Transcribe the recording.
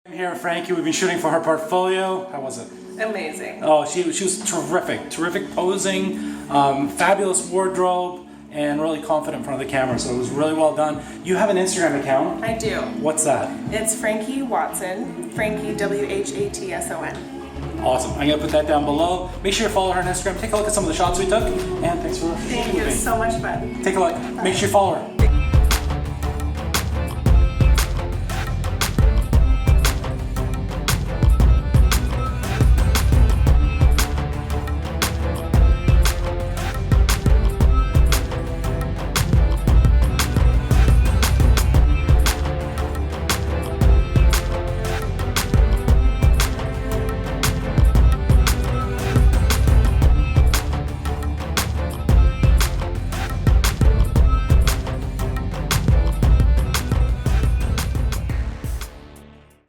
I'm here, Frankie. We've been shooting for her portfolio. How was it? Amazing. Oh, she was terrific. Terrific posing, fabulous wardrobe, and really confident in front of the camera. So it was really well done. You have an Instagram account. I do. What's that? It's Frankie Watson. Frankie Whatson. Awesome. I'm gonna put that down below. Make sure you follow her on Instagram. Take a look at some of the shots we took. And thanks for Thank you. So much fun. Take a look. Make sure you follow her.